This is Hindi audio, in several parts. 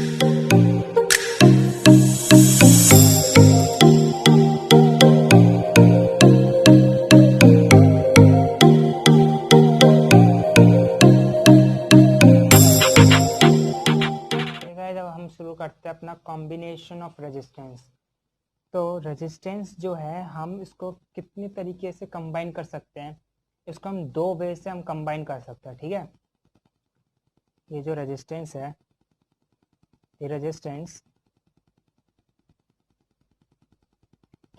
जब हम शुरू करते हैं अपना कॉम्बिनेशन ऑफ रेजिस्टेंस, तो रेजिस्टेंस जो है हम इसको कितने तरीके से कंबाइन कर सकते हैं, इसको हम दो वे से हम कंबाइन कर सकते हैं। ठीक है, ये जो रेजिस्टेंस है, ये resistance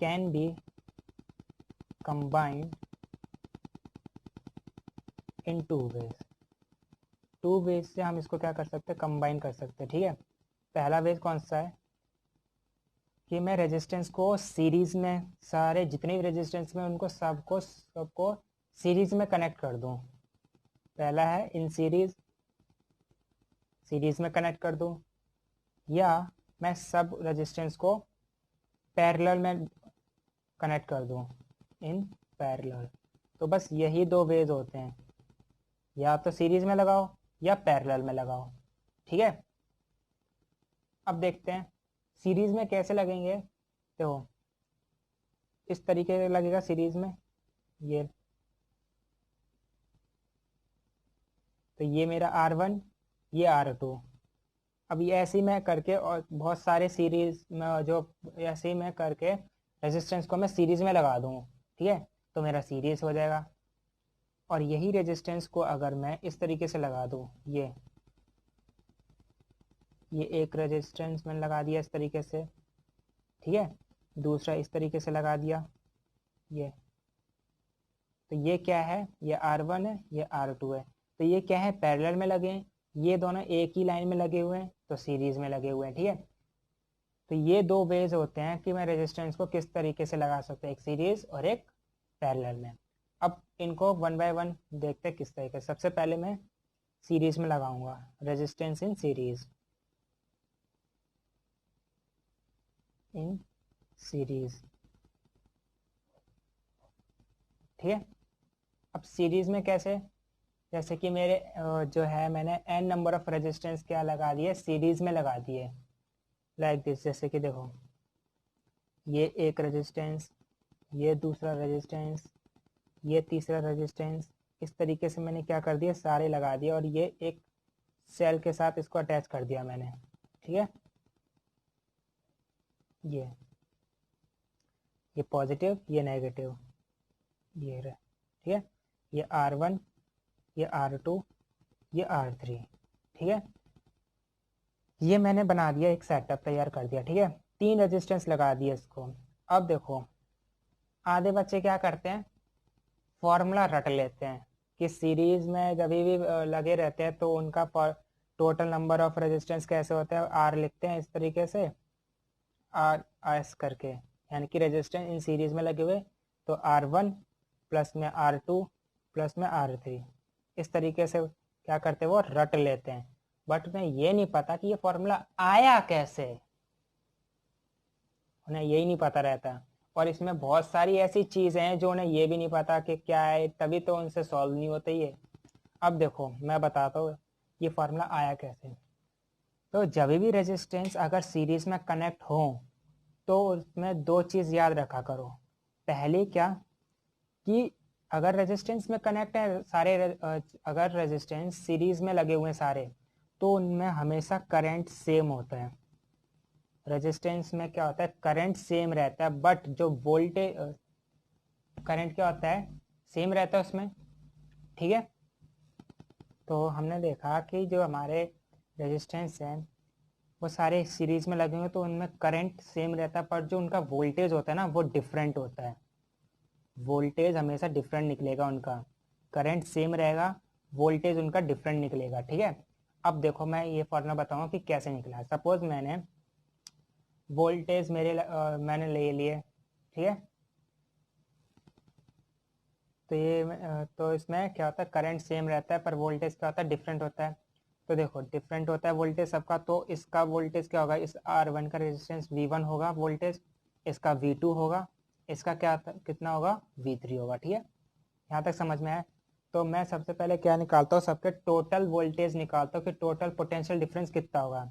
can be combined in two ways से हम इसको क्या कर सकते हैं, कंबाइन कर सकते हैं। ठीक है, पहला वेज कौन सा है कि मैं रेजिस्टेंस को सीरीज में, सारे जितने भी रेजिस्टेंस में उनको सबको सीरीज में कनेक्ट कर दूं। पहला है इन सीरीज में कनेक्ट कर दूं, या मैं सब रेजिस्टेंस को पैरेलल में कनेक्ट कर दूं, इन पैरेलल। तो बस यही दो वेज होते हैं, या तो सीरीज में लगाओ या पैरेलल में लगाओ। ठीक है, अब देखते हैं सीरीज में कैसे लगेंगे। देखो इस तरीके से लगेगा सीरीज में, ये मेरा R1, ये R2। अब ये ऐसे ही मैं करके, और बहुत सारे सीरीज में जो ऐसे ही मैं करके रेजिस्टेंस को मैं सीरीज में लगा दूँ। ठीक है, तो मेरा सीरीज हो जाएगा। और यही रेजिस्टेंस को अगर मैं इस तरीके से लगा दूँ, ये एक रेजिस्टेंस मैंने लगा दिया इस तरीके से। ठीक है, दूसरा इस तरीके से लगा दिया, तो ये क्या है, ये R1 है, ये R2 है। तो ये क्या है, पैरेलल में लगे हैं, ये दोनों एक ही लाइन में लगे हुए हैं, तो सीरीज में लगे हुए हैं। ठीक है, तो ये दो वेज होते हैं कि मैं रेजिस्टेंस को किस तरीके से लगा सकता हूँ, एक सीरीज और एक पैरेलल में। अब इनको वन बाय वन देखते हैं किस तरीके से। सबसे पहले मैं सीरीज में लगाऊंगा, रेजिस्टेंस इन सीरीज, ठीक है। अब सीरीज में कैसे, जैसे कि मेरे जो है मैंने n नंबर ऑफ रेजिस्टेंस क्या लगा दिए, सीरीज में लगा दिए, लाइक दिस। जैसे कि देखो ये एक रेजिस्टेंस, ये दूसरा रेजिस्टेंस, ये तीसरा रेजिस्टेंस, इस तरीके से मैंने क्या कर दिया, सारे लगा दिए, और ये एक सेल के साथ इसको अटैच कर दिया मैंने। ठीक है, ये पॉजिटिव, ये नेगेटिव, ये रहा। ठीक है, ये R1, ये R2, ये R3। ठीक है, ये मैंने बना दिया, एक सेटअप तैयार कर दिया। ठीक है, 3 रेजिस्टेंस लगा दिए इसको। अब देखो आधे बच्चे क्या करते हैं, फॉर्मूला रट लेते हैं कि सीरीज में जब भी लगे रहते हैं तो उनका टोटल नंबर ऑफ रेजिस्टेंस कैसे होता है, R लिखते हैं इस तरीके से, RS करके, यानी कि रेजिस्टेंस इन सीरीज में लगे हुए, तो R1 प्लस में R2 प्लस में R3, इस तरीके से क्या करते हैं, वो रट लेते हैं। बट उन्हें ये नहीं पता कि ये फॉर्मूला आया कैसे, उन्हें यही नहीं पता रहता। और इसमें बहुत सारी ऐसी चीज़ें हैं जो उन्हें ये भी नहीं पता कि क्या है, तभी तो उनसे सॉल्व नहीं होते ये। अब देखो मैं बताता हूँ ये फॉर्मूला आया कैसे। तो जब भी रेजिस्टेंस अगर सीरीज में कनेक्ट हो तो उसमें दो चीज़ याद रखा करो। पहले क्या कि अगर रेजिस्टेंस में कनेक्ट है सारे, अगर रेजिस्टेंस सीरीज में लगे हुए हैं सारे, तो उनमें हमेशा करंट सेम होता है। रेजिस्टेंस में क्या होता है, करंट सेम रहता है, बट जो वोल्टेज, करंट क्या होता है, सेम रहता है उसमें। ठीक है, तो हमने देखा कि जो हमारे रेजिस्टेंस हैं वो सारे सीरीज में लगे हुए तो उनमें करंट सेम रहता है, पर जो उनका वोल्टेज होता है ना वो डिफरेंट होता है। वोल्टेज हमेशा डिफरेंट निकलेगा उनका, करंट सेम रहेगा, वोल्टेज उनका डिफरेंट निकलेगा। ठीक है, अब देखो मैं ये फॉर्मूला बताऊंगा कि कैसे निकला। सपोज मैंने वोल्टेज मैंने ले लिए, ठीक है, तो ये तो इसमें क्या होता है, करंट सेम रहता है पर वोल्टेज क्या होता है, डिफरेंट होता है। तो देखो डिफरेंट होता है वोल्टेज सबका, तो इसका वोल्टेज क्या होगा, इस R1 का रेजिस्टेंस V1 होगा वोल्टेज, इसका V2 होगा, इसका क्या कितना होगा, V3 होगा। ठीक है, यहाँ तक समझ में आया। तो मैं सबसे पहले क्या निकालता हूँ, सबके टोटल वोल्टेज निकालता हूँ कि टोटल पोटेंशियल डिफरेंस कितना होगा।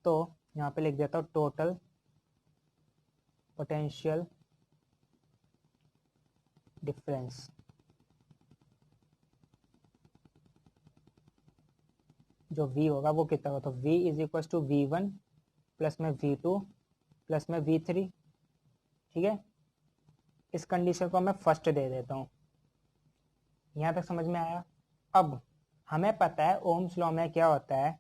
तो यहाँ पे लिख देता हूँ टोटल पोटेंशियल डिफरेंस। जो V होगा वो कितना होगा, तो V is equal to V1 plus में V2 प्लस में V3। ठीक है, इस कंडीशन को मैं फर्स्ट दे देता हूँ। यहाँ तक समझ में आया। अब हमें पता है ओम्स लॉ में क्या होता है।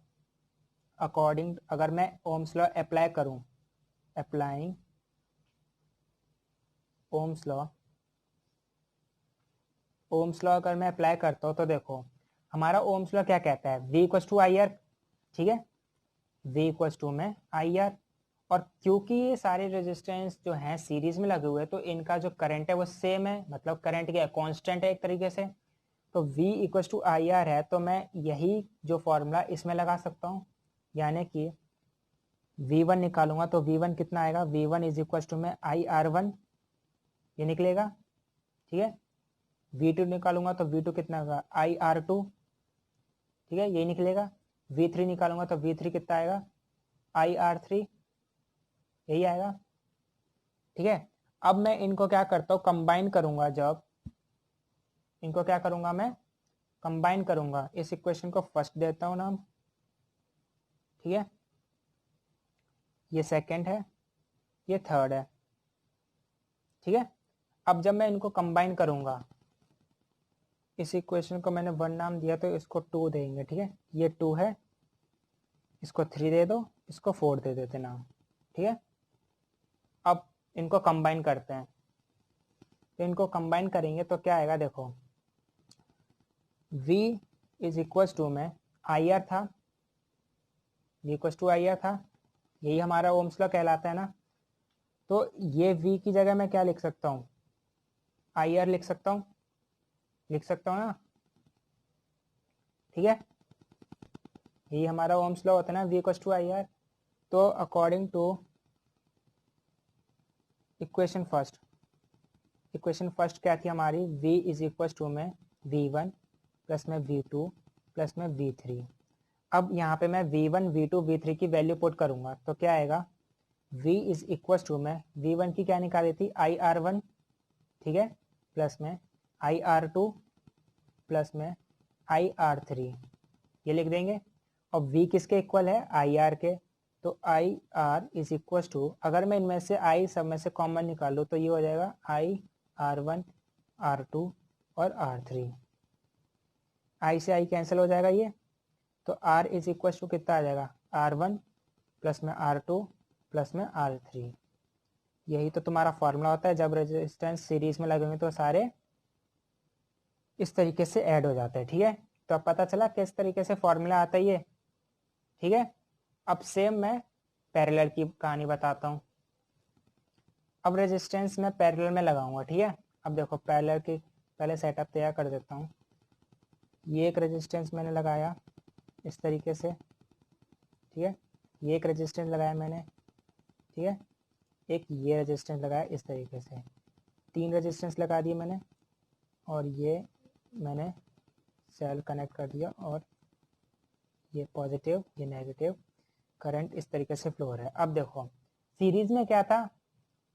अकॉर्डिंग, अगर मैं ओम्स लॉ अप्लाई करूँ, applying Ohm's law, Ohm's law अगर मैं अप्लाई करता हूँ तो देखो हमारा ओम्स लॉ क्या कहता है, V equal to I R. ठीक है, V इक्वल टू में आई आर। और क्योंकि ये सारे रेजिस्टेंस जो हैं सीरीज में लगे हुए हैं तो इनका जो करंट है वो सेम है, मतलब करंट क्या है, कांस्टेंट है एक तरीके से। तो V equal to I R है, तो मैं यही जो फॉर्मूला इसमें लगा सकता हूँ, यानी कि V1 निकालूंगा तो V1 कितना आएगा, V1 इज इक्वल टू में आई आर वन, ये निकलेगा। ठीक है, V2 निकालूंगा तो V2 कितना होगा, आई आर टू। ठीक है, यही निकलेगा। V3 निकालूंगा तो V3 कितना आएगा, आई आर थ्री, यही आएगा। ठीक है, अब मैं इनको क्या करता हूँ, कंबाइन करूंगा। जब इनको क्या करूंगा, मैं कंबाइन करूंगा। इस इक्वेशन को फर्स्ट देता हूँ नाम। ठीक है, ये सेकंड है, ये थर्ड है। ठीक है, अब जब मैं इनको कंबाइन करूंगा, इस इक्वेशन को मैंने वन नाम दिया तो इसको टू देंगे। ठीक है, ये टू है, इसको थ्री दे दो, इसको फोर दे देते नाम। ठीक है, अब इनको कंबाइन करते हैं। तो इनको कंबाइन करेंगे तो क्या आएगा, देखो V इज इक्वल टू में आई आर था, V equal to I R था, यही हमारा ओम्स लॉ कहलाता है ना। तो ये V की जगह मैं क्या लिख सकता हूँ, आई आर लिख सकता हूँ, लिख सकता हूँ ना। ठीक है, यही हमारा ओम्स लॉ होता है ना, V equal to I R. तो अकॉर्डिंग टू इक्वेशन फर्स्ट क्या थी हमारी, V इज इक्वल टू में V1 प्लस में V2 प्लस में V3। अब यहाँ पे मैं V1 V2 V3 की वैल्यू पुट करूंगा तो क्या आएगा, V इज इक्वल टू में V1 की क्या निकाली थी, आई आर वन। ठीक है, प्लस में आई आर टू प्लस में आई आर थ्री, ये लिख देंगे। और V किसके इक्वल है, आई आर के। तो I R is equal to, अगर मैं इनमें से आई सब में से कॉमन निकालूँ तो ये हो जाएगा I R one, R two और आर थ्री। आई से आई कैंसिल हो जाएगा ये, तो R इज इक्वल टू कितना आ जाएगा, R1 प्लस में R2 प्लस में R3। यही तो तुम्हारा फॉर्मूला होता है। जब रेजिस्टेंस सीरीज में लगे होंगे तो सारे इस तरीके से ऐड हो जाते हैं। ठीक है, तो अब पता चला किस तरीके से फॉर्मूला आता है ये। ठीक है, अब सेम मैं पैरेलल की कहानी बताता हूँ। अब रेजिस्टेंस मैं पैरेलल में लगाऊंगा। ठीक है, अब देखो पैरेलल की पहले सेटअप तैयार कर देता हूँ। ये एक रेजिस्टेंस मैंने लगाया इस तरीके से। ठीक है, ये एक रेजिस्टेंस लगाया मैंने। ठीक है, एक ये रेजिस्टेंस लगाया इस तरीके से, तीन रेजिस्टेंस लगा दिए मैंने। और ये मैंने सेल कनेक्ट कर दिया, और ये पॉजिटिव ये नेगेटिव, करंट इस तरीके से फ्लो हो रहा है। अब देखो सीरीज में क्या था,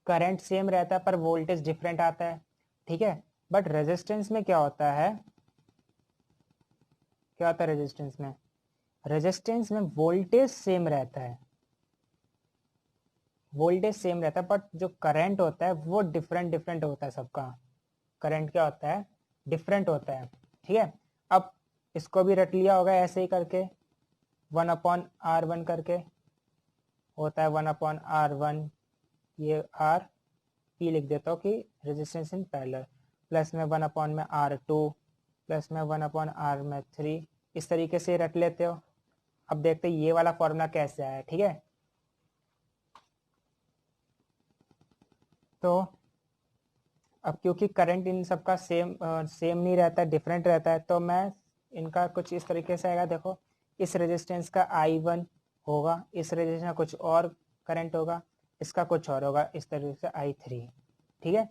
करंट सेम रहता है पर वोल्टेज डिफरेंट आता है। ठीक है, बट रेजिस्टेंस में क्या होता है, क्या होता है रेजिस्टेंस में, रेजिस्टेंस में वोल्टेज सेम रहता है, वोल्टेज सेम रहता है, बट जो करंट होता है वो डिफरेंट होता है सबका। करंट क्या होता है, डिफरेंट होता है। ठीक है, अब इसको भी रट लिया होगा ऐसे ही करके, 1/R1 करके होता है, 1/R1, ये R P लिख देता हूँ कि रेजिस्टेंस इन पैरेलल, प्लस में 1/R2 प्लस में 1/R में 3, इस तरीके से रट लेते हो। अब देखते हैं ये वाला फॉर्मूला कैसे आया। ठीक है, तो अब क्योंकि करंट इन सबका सेम नहीं रहता है, डिफरेंट रहता है, तो मैं इनका कुछ इस तरीके से आएगा। देखो इस रेजिस्टेंस का I1 होगा, इस रेजिस्टेंस का कुछ और करंट होगा, इसका कुछ और होगा, इस तरीके से I3। ठीक है,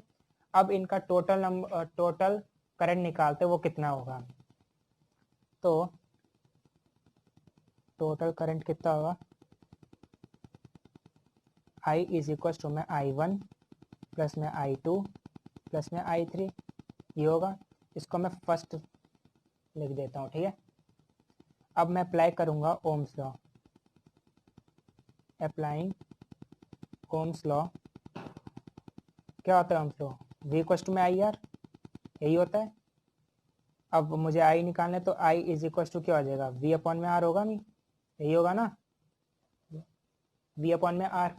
अब इनका टोटल करंट निकालते वो कितना होगा, तो टोटल करंट कितना होगा, आई इज इक्वल टू में I1 प्लस में I2 प्लस में I3, ये होगा। इसको मैं फर्स्ट लिख देता हूँ, ठीक है। अब मैं अप्लाई करूँगा Ohm's law, applying Ohm's law. क्या होता है Ohm's law? V equal to में IR, यही होता है। अब मुझे I निकालना है तो I इज इक्वल टू क्या हो जाएगा? V अपॉन में R होगा नहीं, यही होगा ना, V अपॉन में R।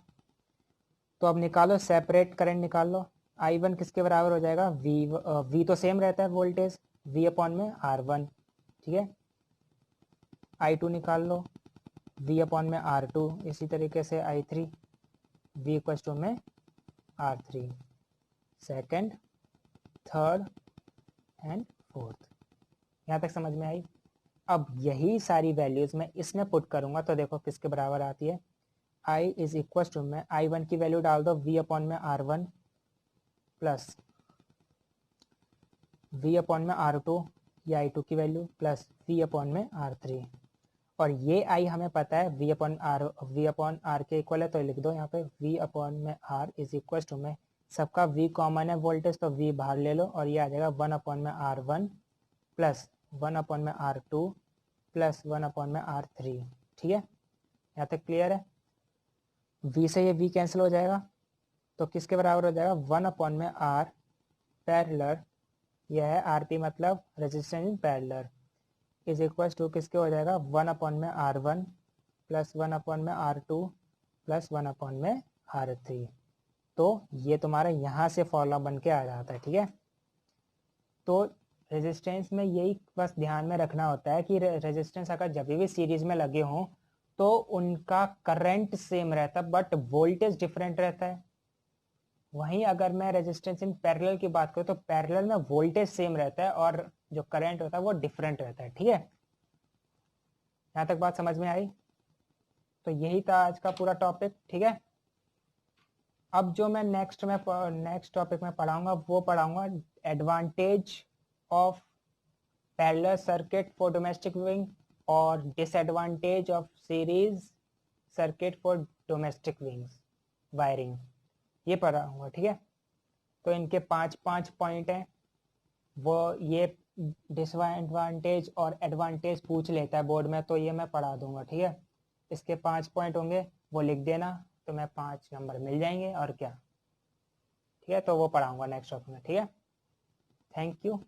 तो अब निकालो, सेपरेट करंट निकाल लो। I1 किसके बराबर हो जाएगा? V तो सेम रहता है वोल्टेज, V अपॉन में R1, ठीक है। I2 निकाल लो, V अपॉन में R2। इसी तरीके से I3, V इक्वल टू में R3, second, third and fourth. यहाँ तक समझ में आई? अब यही सारी वैल्यूज़ मैं इसमें पुट करूँगा तो देखो किसके बराबर आती है। I इज इक्वल टू में I1 की वैल्यू डाल दो V अपॉन में R1 प्लस V अपॉन में R2 या I2 की वैल्यू प्लस V अपॉन में R3। और ये I हमें पता है V अपॉन R के इक्वल है, तो लिख दो यहाँ पे V अपॉन में R इज इक्वल टू में, सबका V कॉमन है वोल्टेज तो V बाहर ले लो और ये आ जाएगा 1 अपॉन में R1 प्लस 1 अपॉन में R2 प्लस 1 अपॉन में R3, ठीक है। यहाँ तक क्लियर है? V से ये V कैंसिल हो जाएगा तो किसके बराबर हो जाएगा? 1 अपॉन में R पैरेलल, यह है RP मतलब resistance in parallel, is equal to किसके हो जाएगा? 1 अपॉन में R1 प्लस 1 अपॉन में R2 प्लस 1 अपॉन में R3। तो ये तुम्हारा यहाँ से फॉर्मूला बन के आ जाता है, ठीक है। तो रेजिस्टेंस में यही बस ध्यान में रखना होता है कि रेजिस्टेंस अगर जब भी सीरीज में लगे हों तो उनका करंट सेम रहता है बट वोल्टेज डिफरेंट रहता है। वहीं अगर मैं रेजिस्टेंस इन पैरेलल की बात करूँ तो पैरेलल में वोल्टेज सेम रहता है और जो करंट होता है वो डिफरेंट रहता है, ठीक है। यहाँ तक बात समझ में आई? तो यही था आज का पूरा टॉपिक, ठीक है। अब जो मैं नेक्स्ट टॉपिक में पढ़ाऊंगा वो पढ़ाऊंगा advantage of parallel circuit for domestic wing और disadvantage of series circuit for domestic wings wiring, ये पढ़ाऊंगा, ठीक है। तो इनके 5 पॉइंट हैं, वो ये डिसएडवांटेज और एडवांटेज पूछ लेता है बोर्ड में, तो ये मैं पढ़ा दूंगा, ठीक है। इसके 5 पॉइंट होंगे, वो लिख देना, तो मैं 5 नंबर मिल जाएंगे और क्या, ठीक है। तो वो पढ़ाऊंगा नेक्स्ट टॉपिक में, ठीक है। Thank you.